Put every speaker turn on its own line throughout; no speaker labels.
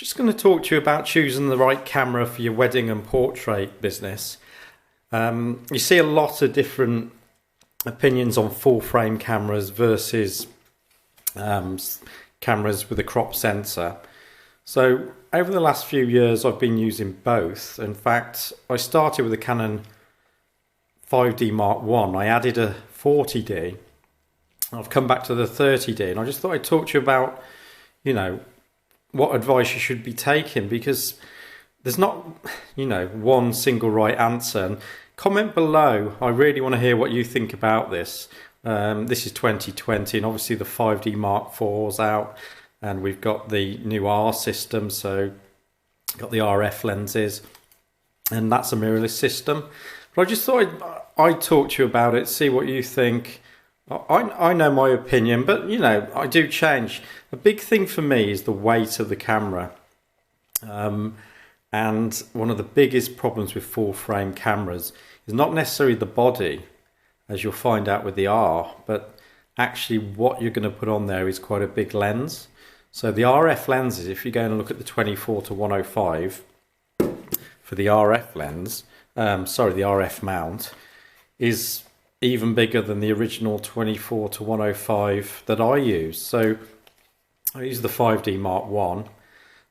Just going to talk to you about choosing the right camera for your wedding and portrait business. You see a lot of different opinions on full frame cameras versus cameras with a crop sensor. So over the last few years I've been using both. In fact, I started with a Canon 5D Mark I. I added a 40D. I've come back to the 30D, and I just thought I'd talk to you about, what advice you should be taking, because there's not, one single right answer. And comment below. I really want to hear what you think about this. This is 2020, and obviously the 5D Mark IV's out, and we've got the new R system, so got the RF lenses, and that's a mirrorless system. But I just thought I'd talk to you about it, see what you think. I know my opinion, but I do change. A big thing for me is the weight of the camera. And one of the biggest problems with full frame cameras is not necessarily the body, as you'll find out with the R, but actually what you're going to put on there is quite a big lens. So the RF lenses, if you go and look at the 24 to 105 for the RF lens, the RF mount, is even bigger than the original 24 to 105 that I use. So I use the 5D Mark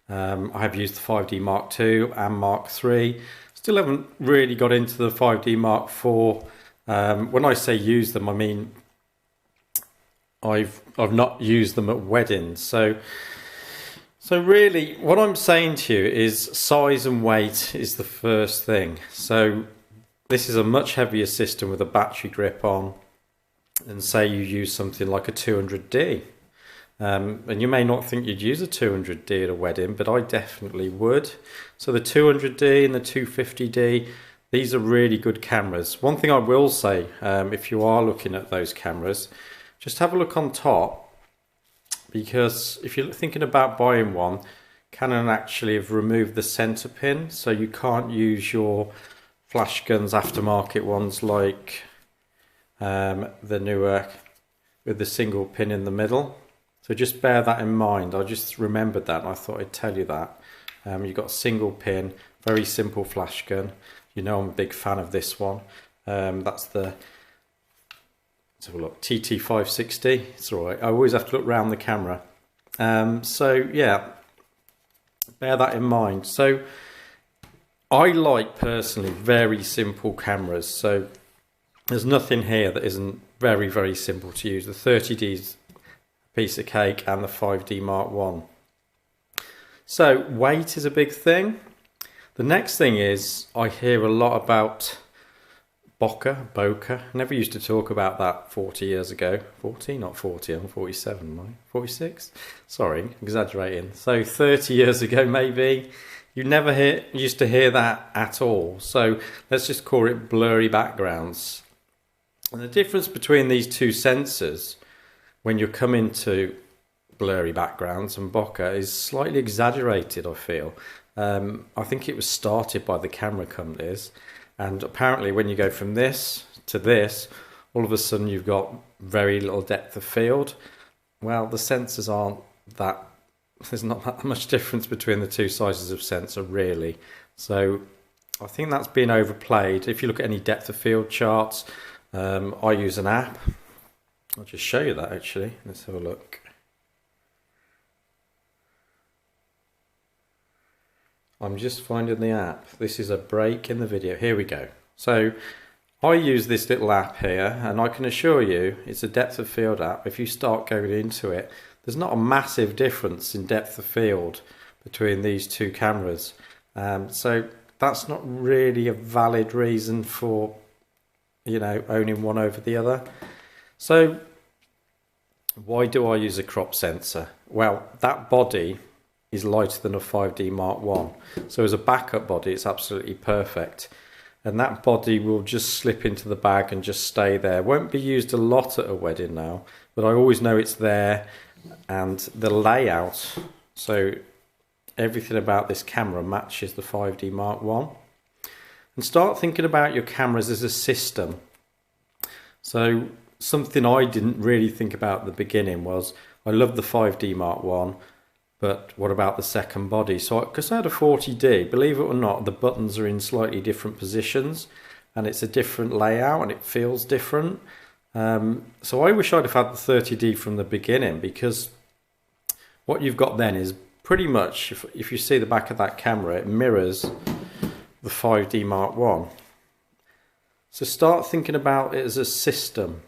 I. I have used the 5D Mark II and Mark III. Still haven't really got into the 5D Mark IV. When I say use them, I mean I've not used them at weddings. So really what I'm saying to you is size and weight is the first thing. So this is a much heavier system with a battery grip on, and say you use something like a 200D. And you may not think you'd use a 200D at a wedding, but I definitely would. So the 200D and the 250D, these are really good cameras. One thing I will say, if you are looking at those cameras, just have a look on top, because if you're thinking about buying one, Canon actually have removed the center pin, so you can't use your flash guns, aftermarket ones like the newer with the single pin in the middle. So just bear that in mind. I just remembered that and I thought I'd tell you that. You've got a single pin, very simple flash gun. I'm a big fan of this one. That's the, let's have a look, TT560. It's all right. I always have to look round the camera. So yeah, bear that in mind. So I like personally very simple cameras. So there's nothing here that isn't very, very simple to use. The 30D's piece of cake, and the 5D Mark I. So weight is a big thing. The next thing is I hear a lot about Bokeh. I never used to talk about that 40 years ago. 40, not 40, I'm 47, right? 46? Sorry, exaggerating. So 30 years ago maybe. You never used to hear that at all. So let's just call it blurry backgrounds. And the difference between these two sensors when you come into blurry backgrounds and Bokeh is slightly exaggerated, I feel. I think it was started by the camera companies, and apparently when you go from this to this, all of a sudden you've got very little depth of field. Well, the sensors aren't that, there's not that much difference between the two sizes of sensor really. So I think that's been overplayed. If you look at any depth of field charts, I use an app. I'll just show you that actually. Let's have a look. I'm just finding the app. This is a break in the video. Here we go. So I use this little app here, and I can assure you it's a depth of field app. If you start going into it, there's not a massive difference in depth of field between these two cameras. So that's not really a valid reason for, owning one over the other. So why do I use a crop sensor? Well, that body is lighter than a 5D Mark I. So as a backup body, it's absolutely perfect. And that body will just slip into the bag and just stay there. Won't be used a lot at a wedding now, but I always know it's there. And the layout, so everything about this camera matches the 5D Mark I. And start thinking about your cameras as a system. So something I didn't really think about at the beginning was I love the 5D Mark I. but what about the second body? So because I had a 40D, believe it or not, the buttons are in slightly different positions and it's a different layout and it feels different. So I wish I'd have had the 30D from the beginning, because what you've got then is pretty much, if you see the back of that camera, it mirrors the 5D Mark I. So start thinking about it as a system.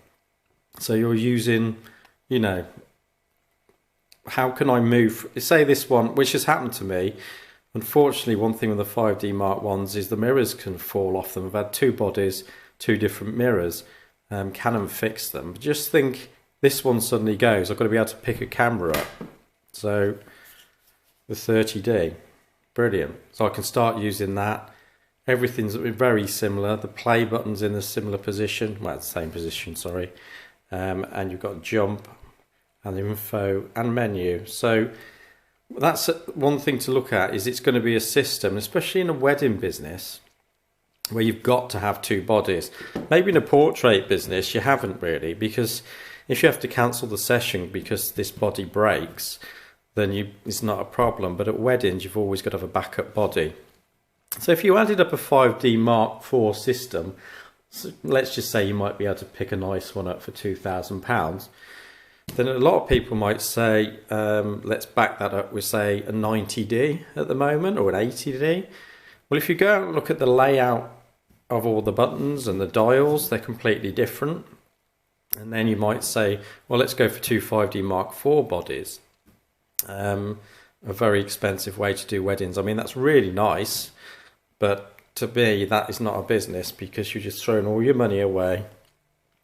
So you're using, you know, how can I move, say this one, which has happened to me. Unfortunately, one thing with the 5D Mark Is is the mirrors can fall off them. I've had two bodies, two different mirrors. Canon fixed them. But just think, this one suddenly goes, I've got to be able to pick a camera up. So the 30D, brilliant. So I can start using that. Everything's very similar. The play button's in a similar position, well, the same position, sorry. And you've got jump and info and menu. So that's one thing to look at, is it's going to be a system, especially in a wedding business where you've got to have two bodies. Maybe in a portrait business you haven't really, because if you have to cancel the session because this body breaks, then it's not a problem. But at weddings you've always got to have a backup body. So if you added up a 5D Mark IV system, so let's just say you might be able to pick a nice one up for £2,000, then a lot of people might say, let's back that up with, say, a 90D at the moment, or an 80D. Well, if you go out and look at the layout of all the buttons and the dials, they're completely different. And then you might say, well, let's go for two 5D Mark IV bodies. A very expensive way to do weddings. I mean, that's really nice, but to me, that is not a business, because you're just throwing all your money away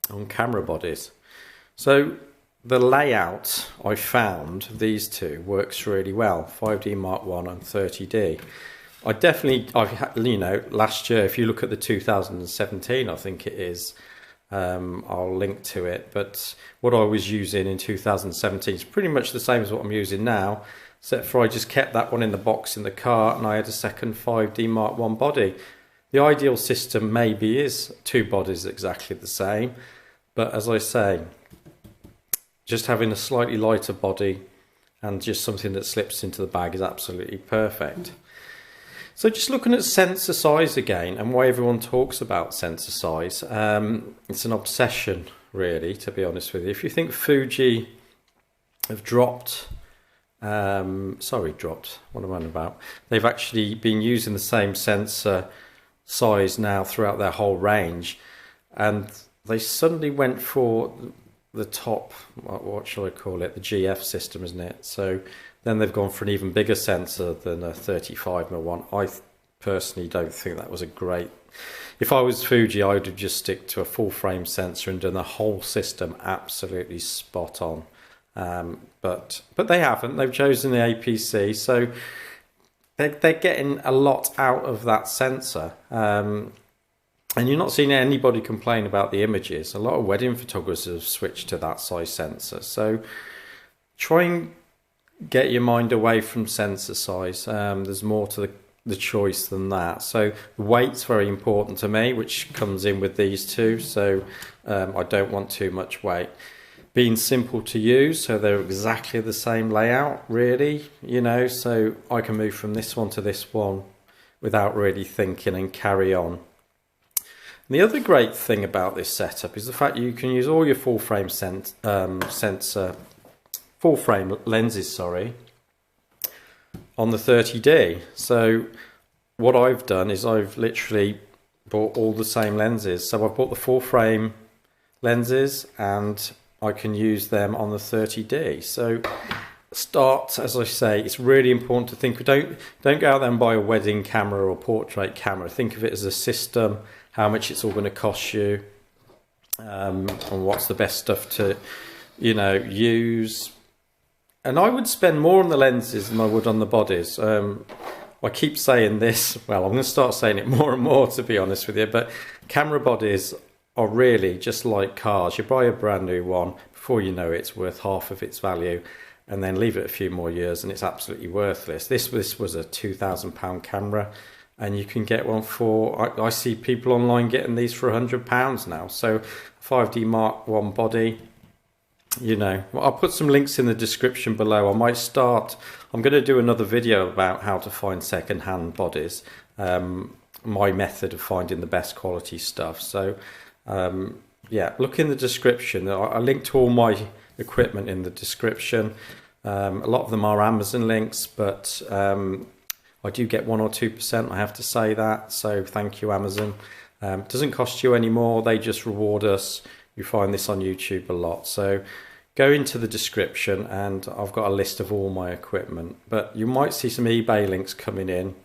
on camera bodies. So the layout I found of these two works really well, 5D Mark I and 30D. You know, last year, if you look at the 2017, I think it is, I'll link to it, but what I was using in 2017 is pretty much the same as what I'm using now, except for I just kept that one in the box in the car and I had a second 5D Mark I body. The ideal system maybe is two bodies exactly the same, but as I say, just having a slightly lighter body and just something that slips into the bag is absolutely perfect. So just looking at sensor size again, and why everyone talks about sensor size, it's an obsession really, to be honest with you. If you think Fuji have dropped, what am I on about? They've actually been using the same sensor size now throughout their whole range, and they suddenly went for the top, what shall I call it, the GF system, isn't it? So then they've gone for an even bigger sensor than a 35mm one. I personally don't think that was a great... If I was Fuji, I would have just stick to a full frame sensor and done the whole system absolutely spot on. But they haven't. They've chosen the APC, so they're getting a lot out of that sensor. And you're not seeing anybody complain about the images. A lot of wedding photographers have switched to that size sensor. So try and get your mind away from sensor size. There's more to the choice than that. So the weight's very important to me, which comes in with these two. So I don't want too much weight. Being simple to use, so they're exactly the same layout, really, you know, so I can move from this one to this one without really thinking and carry on. And the other great thing about this setup is the fact you can use all your full frame lenses, on the 30D. So what I've done is I've literally bought all the same lenses. So I've bought the full frame lenses and I can use them on the 30D. So start, as I say, it's really important to think, don't go out there and buy a wedding camera or portrait camera. Think of it as a system, how much it's all going to cost you, and what's the best stuff to, you know, use. And I would spend more on the lenses than I would on the bodies. I keep saying this, well, I'm going to start saying it more and more, to be honest with you, but camera bodies are really just like cars. You buy a brand new one, before you know it's worth half of its value, and then leave it a few more years and it's absolutely worthless. This was a £2,000 camera, and you can get one for, I see people online getting these for £100 now. So 5D Mark I body, you know, well, I'll put some links in the description below. I'm going to do another video about how to find second-hand bodies, my method of finding the best quality stuff. So yeah, look in the description. I link to all my equipment in the description. A lot of them are Amazon links, but I do get 1 or 2%, I have to say that, so thank you, Amazon. Doesn't cost you any more, they just reward us. You find this on YouTube a lot, so go into the description and I've got a list of all my equipment. But you might see some eBay links coming in.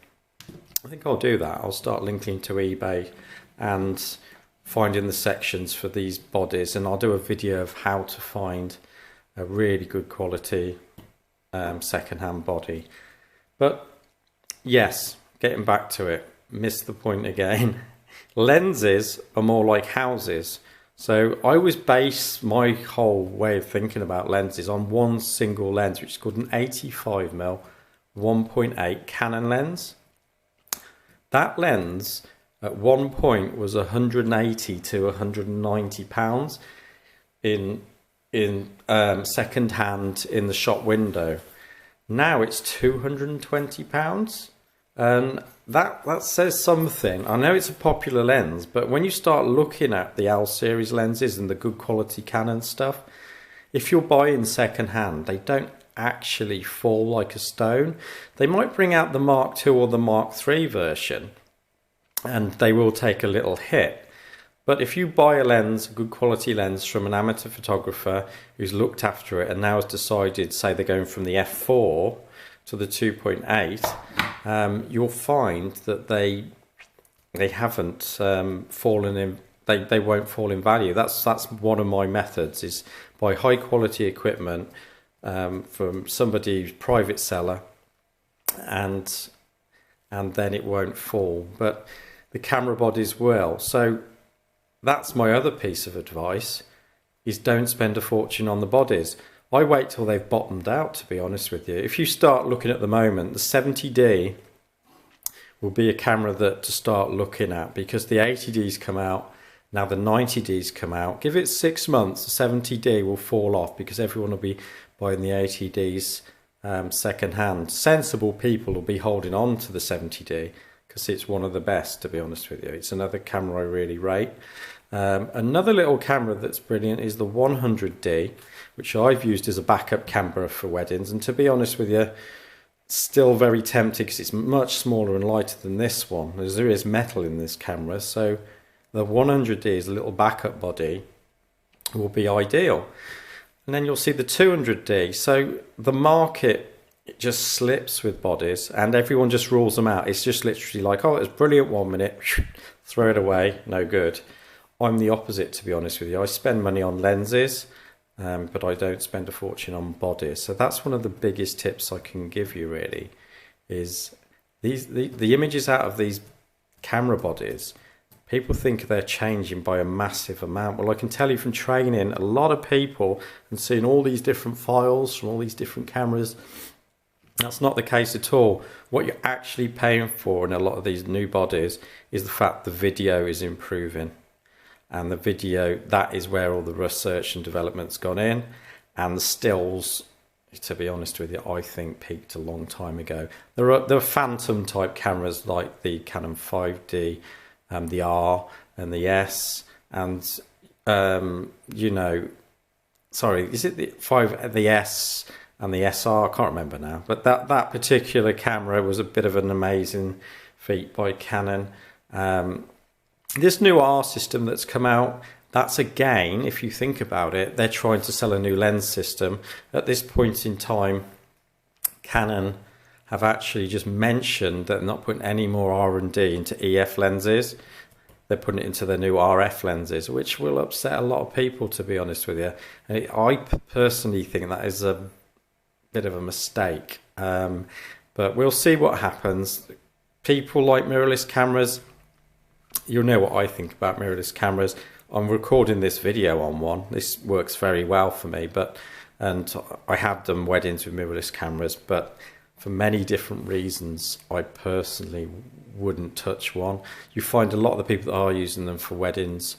I think I'll do that. I'll start linking to eBay and finding the sections for these bodies, and I'll do a video of how to find a really good quality second-hand body. But yes, getting back to it, missed the point again. Lenses are more like houses. So I always base my whole way of thinking about lenses on one single lens, which is called an 85mm 1.8 Canon lens. That lens at one point was 180 to 190 pounds in second hand in the shop window. Now it's 220 pounds, and that says something. I know it's a popular lens, but when you start looking at the L series lenses and the good quality Canon stuff, if you're buying second hand, they don't actually fall like a stone. They might bring out the Mark II or the Mark III version, and they will take a little hit. But if you buy a lens, a good quality lens from an amateur photographer who's looked after it and now has decided, say they're going from the f4 to the 2.8, you'll find that they haven't fallen in, they won't fall in value. That's one of my methods, is buy high quality equipment from somebody's private seller, and then it won't fall. But the camera bodies will. So that's my other piece of advice, is don't spend a fortune on the bodies. I wait till they've bottomed out, to be honest with you. If you start looking at the moment, the 70D will be a camera that to start looking at, because the 80Ds come out, now the 90Ds come out. Give it 6 months, the 70D will fall off because everyone will be buying the 80Ds second hand. Sensible people will be holding on to the 70D because it's one of the best, to be honest with you. It's another camera I really rate. Another little camera that's brilliant is the 100D, which I've used as a backup camera for weddings, and to be honest with you, still very tempted because it's much smaller and lighter than this one, as there is metal in this camera. So the 100D as a little backup body will be ideal. And then you'll see the 200D. So the market, it just slips with bodies and everyone just rules them out. It's just literally like, oh, it's brilliant 1 minute, throw it away, no good. I'm the opposite, to be honest with you. I spend money on lenses, but I don't spend a fortune on bodies. So that's one of the biggest tips I can give you, really, is the images out of these camera bodies, people think they're changing by a massive amount. Well, I can tell you from training a lot of people and seeing all these different files from all these different cameras, that's not the case at all. What you're actually paying for in a lot of these new bodies is the fact the video is improving. And the video, that is where all the research and development's gone in. And the stills, to be honest with you, I think peaked a long time ago. There are phantom type cameras like the Canon 5D, the R and the S, and you know, sorry, is it the S and the SR? I can't remember now. But that particular camera was a bit of an amazing feat by Canon. This new R system that's come out, that's again, if you think about it, they're trying to sell a new lens system. At this point in time, Canon have actually just mentioned that they're not putting any more R&D into EF lenses. They're putting it into their new RF lenses, which will upset a lot of people, to be honest with you. And I personally think that is a bit of a mistake. But we'll see what happens. People like mirrorless cameras, you'll know what I think about mirrorless cameras. I'm recording this video on one. This works very well for me, and I have done weddings with mirrorless cameras, but for many different reasons, I personally wouldn't touch one. You find a lot of the people that are using them for weddings,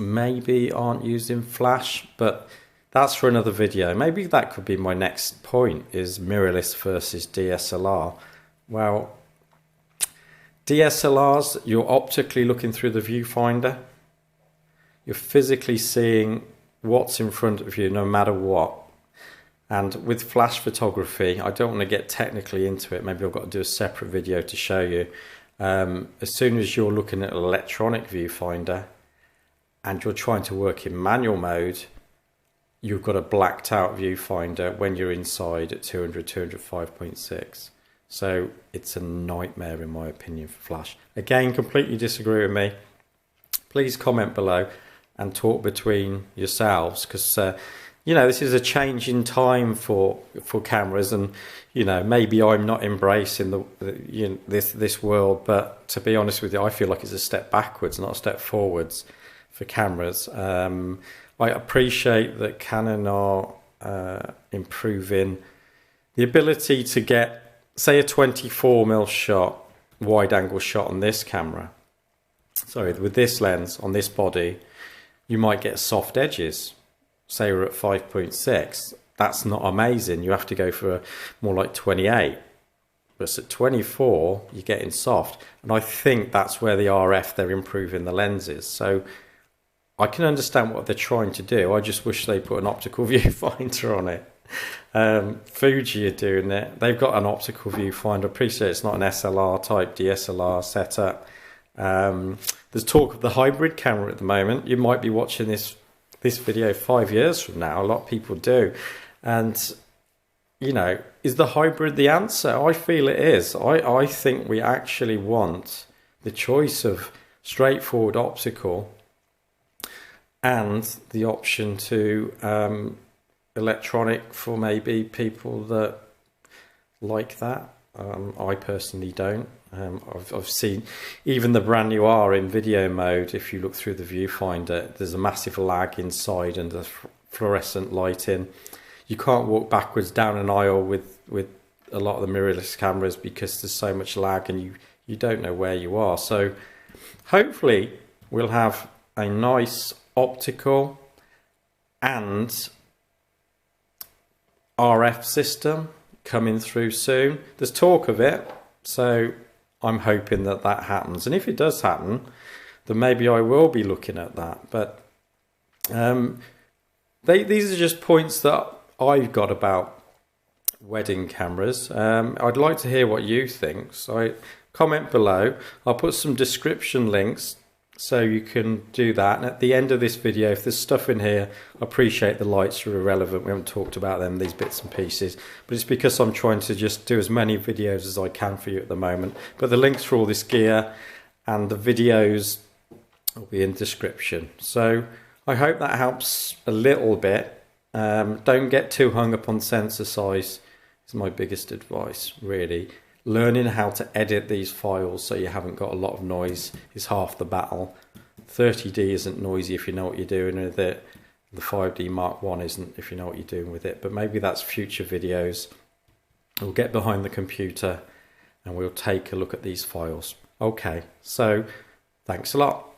maybe aren't used in flash, but that's for another video. Maybe that could be my next point, is mirrorless versus DSLR. Well, DSLRs, you're optically looking through the viewfinder. You're physically seeing what's in front of you no matter what. And with flash photography, I don't want to get technically into it. Maybe I've got to do a separate video to show you. As soon as you're looking at an electronic viewfinder and you're trying to work in manual mode, you've got a blacked out viewfinder when you're inside at 200, 205.6. So it's a nightmare in my opinion for flash. Again, completely disagree with me. Please comment below and talk between yourselves, because you know, this is a change in time for cameras, and you know, maybe I'm not embracing this world, but to be honest with you, I feel like it's a step backwards, not a step forwards for cameras. I appreciate that Canon are improving the ability to get, say, a 24mm shot, wide angle shot on this camera. Sorry, with this lens on this body, you might get soft edges. Say we're at 5.6, that's not amazing. You have to go for more like 28. But at 24, you're getting soft. And I think that's where the RF, they're improving the lenses. So I can understand what they're trying to do. I just wish they put an optical viewfinder on it. Fuji are doing it. They've got an optical viewfinder. I appreciate it's not an SLR type DSLR setup. There's talk of the hybrid camera at the moment. You might be watching this video 5 years from now. A lot of people do. And, you know, is the hybrid the answer? I feel it is. I think we actually want the choice of straightforward optical and the option to electronic for maybe people that like that. I personally don't. I've seen even the brand new R in video mode. If you look through the viewfinder, there's a massive lag inside and the fluorescent lighting. You can't walk backwards down an aisle with a lot of the mirrorless cameras because there's so much lag and you don't know where you are. So hopefully we'll have a nice optical and RF system coming through soon. There's talk of it, so I'm hoping that that happens. And if it does happen, then maybe I will be looking at that. But these are just points that I've got about wedding cameras. I'd like to hear what you think, so comment below. I'll put some description links so you can do that. And at the end of this video, if there's stuff in here, I appreciate the lights are irrelevant. We haven't talked about them, these bits and pieces, but it's because I'm trying to just do as many videos as I can for you at the moment. But the links for all this gear and the videos will be in description. So I hope that helps a little bit. Don't get too hung up on sensor size is my biggest advice, really. Learning how to edit these files so you haven't got a lot of noise is half the battle. 30D isn't noisy if you know what you're doing with it. The 5D Mark I isn't if you know what you're doing with it. But maybe that's future videos. We'll get behind the computer and we'll take a look at these files. Okay, so thanks a lot.